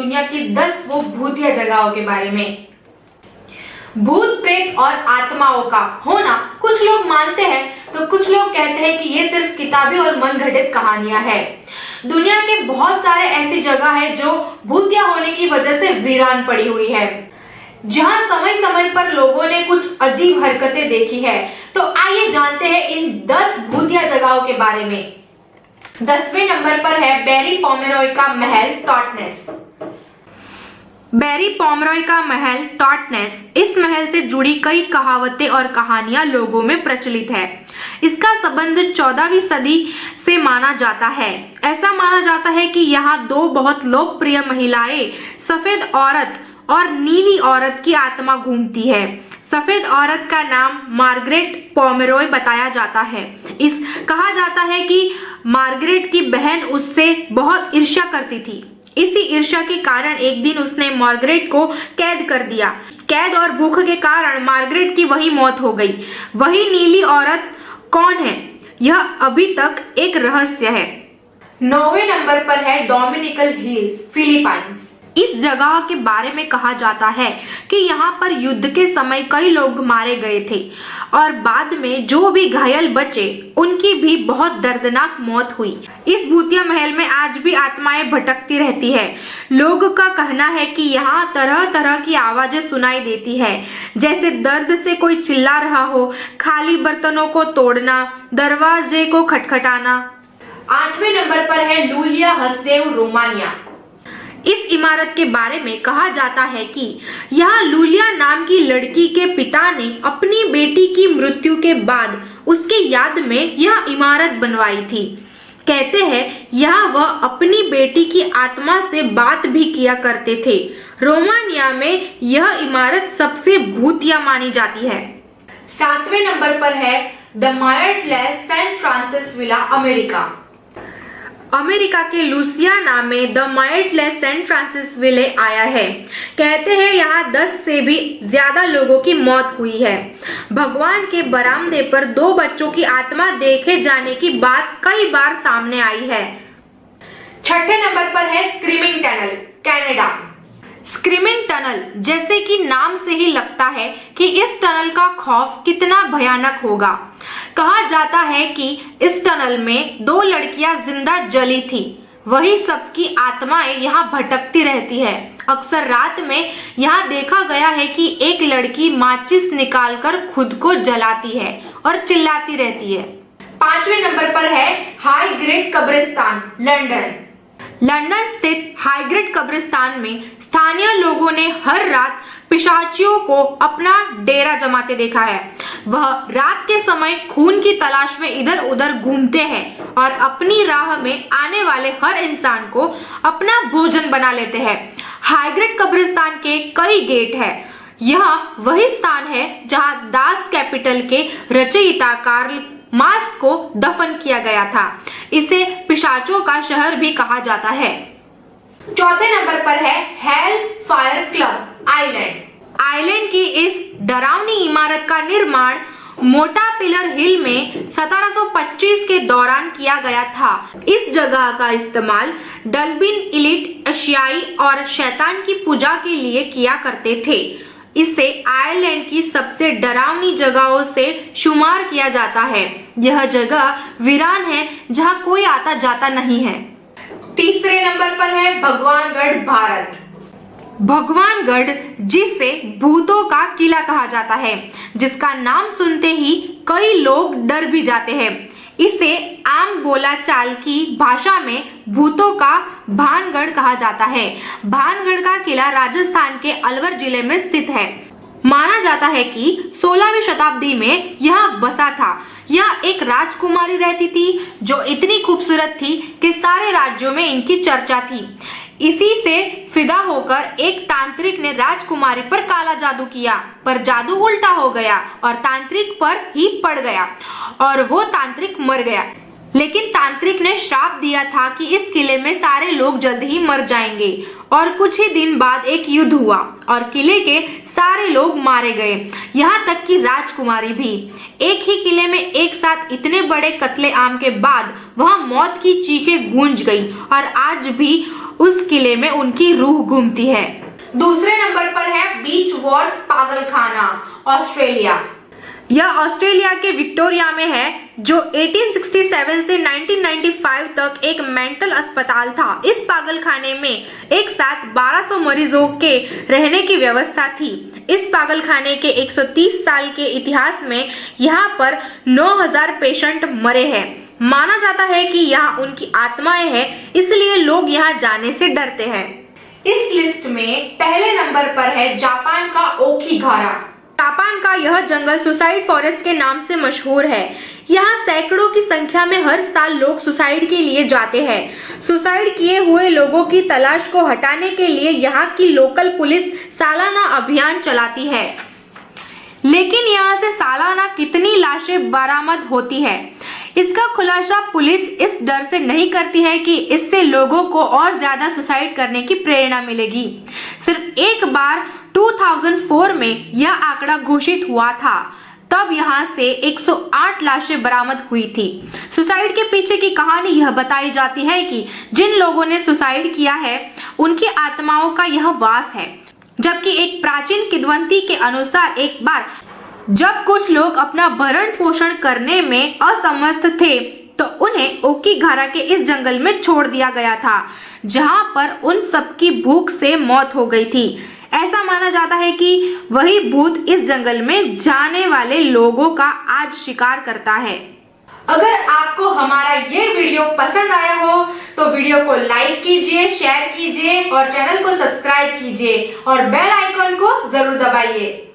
दुनिया की 10 वो भूतिया जगहों के बारे में। भूत प्रेत और आत्माओं का होना कुछ लोग मानते हैं तो कुछ लोग कहते हैं कि ये सिर्फ किताबी और मनगढ़ंत कहानियां हैं। दुनिया के बहुत सारे ऐसी जगह है जो भूतिया होने की वजह से वीरान पड़ी हुई है, जहां समय समय पर लोगों ने कुछ अजीब हरकतें देखी है। तो आइए जानते हैं इन 10 भूतिया जगहों के बारे में। 10वें नंबर पर है बैरी पोमेरॉय का महल टॉटनेस। बैरी पोमेरॉय का महल टॉटनेस, इस महल से जुड़ी कई कहावतें और कहानियां लोगों में प्रचलित है। इसका संबंध 14वीं सदी से माना जाता है। ऐसा माना जाता है कि यहाँ 2 बहुत लोकप्रिय महिलाएं, सफेद औरत और नीली औरत की आत्मा घूमती है। सफेद औरत का नाम मार्गरेट पोमेरॉय बताया जाता है। कहा जाता है कि मार्गरेट की बहन उससे बहुत ईर्ष्या करती थी। इसी ईर्ष्या के कारण एक दिन उसने मार्गरेट को कैद कर दिया। कैद और भूख के कारण मार्गरेट की वही मौत हो गई। वही नीली औरत कौन है, यह अभी तक एक रहस्य है। 9वें नंबर पर है डोमिनिकन हिल्स, फिलीपाइंस। इस जगह के बारे में कहा जाता है कि यहाँ पर युद्ध के समय कई लोग मारे गए थे और बाद में जो भी घायल बचे उनकी भी बहुत दर्दनाक मौत हुई। इस भूतिया महल में आज भी आत्माएं भटकती रहती है। लोग का कहना है कि यहाँ तरह तरह की आवाजें सुनाई देती है, जैसे दर्द से कोई चिल्ला रहा हो, खाली बर्तनों को तोड़ना, दरवाजे को खटखटाना। 8वें नंबर पर है लूलिया हसदेव, रोमानिया। इस इमारत के बारे में कहा जाता है कि यहाँ लूलिया नाम की लड़की के पिता ने अपनी बेटी की मृत्यु के बाद उसके याद में यह इमारत बनवाई थी। कहते हैं यहाँ वह अपनी बेटी की आत्मा से बात भी किया करते थे। रोमानिया में यह इमारत सबसे भूतिया मानी जाती है। 7वें नंबर पर है the Myrtles Saint Francis villa, America. America के लुसियाना में the Myrtles Saint Francis villa आया है। कहते हैं यहाँ 10 से भी ज्यादा लोगों की मौत हुई है। भगवान के बरामदे पर 2 बच्चों की आत्मा देखे जाने की बात कई बार सामने आई है। 6ठे नंबर पर है screaming tunnel, Canada. Screaming tunnel, जैसे कि नाम से ही लगता है कि इस टनल का खौफ कितना भयानक होगा। कहा जाता है कि इस टनल में 2 लड़कियां जिंदा जली थी। वही सबकी आत्माएं यहाँ भटकती रहती है। अक्सर रात में यहाँ देखा गया है कि एक लड़की माचिस निकालकर खुद को जलाती है और चिल्लाती रहती है। 5वें नंबर पर है हाईग्रेड कब्रिस्तान, लंदन। लंदन स्थित हाईग्रेड कब्रिस्तान में स्थानीय लोगों ने हर रात पिशाचियों को अपना डेरा जमाते देखा है। वह रात के समय खून की तलाश में इधर उधर घूमते हैं और अपनी राह में आने वाले हर इंसान को अपना भोजन बना लेते हैं। हाईग्रेड कब्रिस्तान के कई गेट हैं। यह वही स्थान है जहां दास कैपिटल के रचयिता कार्ल मार्क्स को दफन किया गया था। इसे पिशाचों का शहर भी कहा जाता है। 4थे नंबर पर है hello fire club, island. Island की इस डरावनी इमारत का निर्माण मोटा पिलर हिल में 1725 के दौरान किया गया था। इस जगह का इस्तेमाल डल्बिन इलिट, एशियाई और शैतान की पूजा के लिए किया करते थे। इसे आयरलैंड की सबसे डरावनी जगहों से शुमार किया जाता है। यह जगह वीरान है जहां कोई आता जाता नहीं है। 3रे नंबर पर है भगवानगढ़, भारत। भगवानगढ़, जिसे भूतों का किला कहा जाता है, जिसका नाम सुनते ही कई लोग डर भी जाते हैं। इसे आम बोला चाल की भाषा में भूतों का भानगढ़ कहा जाता है। भानगढ़ का किला राजस्थान के अलवर जिले में स्थित है। माना जाता है कि 16वीं शताब्दी में यह बसा था। यह एक राजकुमारी रहती थी जो इतनी खूबसूरत थी कि सारे राज्यों में इनकी चर्चा थी। इसी से फिदा होकर एक तांत्रिक ने राजकुमारी पर काला जादू किया, पर जादू उल्टा हो गया और तांत्रिक पर ही पड़ गया और वो तांत्रिक मर गया। लेकिन तांत्रिक ने श्राप दिया था कि इस किले में सारे लोग जल्द ही मर जाएंगे और कुछ ही दिन बाद एक युद्ध हुआ और किले के सारे लोग मारे गए, यहाँ तक कि राजकुमारी भी। एक ही किले में एक साथ इतने बड़े कत्ले आम के बाद वहां मौत की चीखें गूंज गई और आज भी उस किले में उनकी रूह घूमती है। दूसरे नंबर पर है बीचवर्थ पागलखाना, ऑस्ट्रेलिया। यह ऑस्ट्रेलिया के विक्टोरिया में है, जो 1867 से 1995 तक एक मेंटल अस्पताल था। इस पागलखाने में एक साथ 1200 मरीजों के रहने की व्यवस्था थी। इस पागलखाने के 130 साल के इतिहास में यहाँ पर 9000 पेशेंट मरे हैं। माना जाता है कि यहाँ उनकी आत्माएं हैं, इसलिए लोग यहाँ जाने से डरते हैं। इस लिस्ट में पहले नंबर पर है जापान का ओकीगारा। जापान का यह जंगल सुसाइड फॉरेस्ट के नाम से मशहूर है। यहाँ सैकड़ों की संख्या में हर साल लोग सुसाइड के लिए जाते हैं। सुसाइड किए हुए लोगों की तलाश को हटाने के लिए यहाँ की लोकल पुलिस सालाना अभियान चलाती है। लेकिन यहाँ से सालाना कितनी लाशें बरामद होती है, इसका खुलासा पुलिस इस डर से नहीं करती है कि इससे लोगों को और ज्यादा सुसाइड करने की प्रेरणा मिलेगी। सिर्फ एक बार 2004 में यह आंकड़ा घोषित हुआ था, तब यहाँ से 108 लाशें बरामद हुई थी। सुसाइड के पीछे की कहानी यह बताई जाती है कि जिन लोगों ने सुसाइड किया है उनकी आत्माओं का यह वास है। जबकि एक प्राचीन किंवदंती के अनुसार एक बार जब कुछ लोग अपना भरण पोषण करने में असमर्थ थे तो उन्हें ओकीगारा के इस जंगल में छोड़ दिया गया था, जहां पर उन सबकी भूख से मौत हो गई थी। ऐसा माना जाता है कि वही भूत इस जंगल में जाने वाले लोगों का आज शिकार करता है। अगर आपको हमारा ये वीडियो पसंद आया हो तो वीडियो को लाइक कीजिए, शेयर कीजिए और चैनल को सब्सक्राइब कीजिए और बेल आइकन को जरूर दबाइए।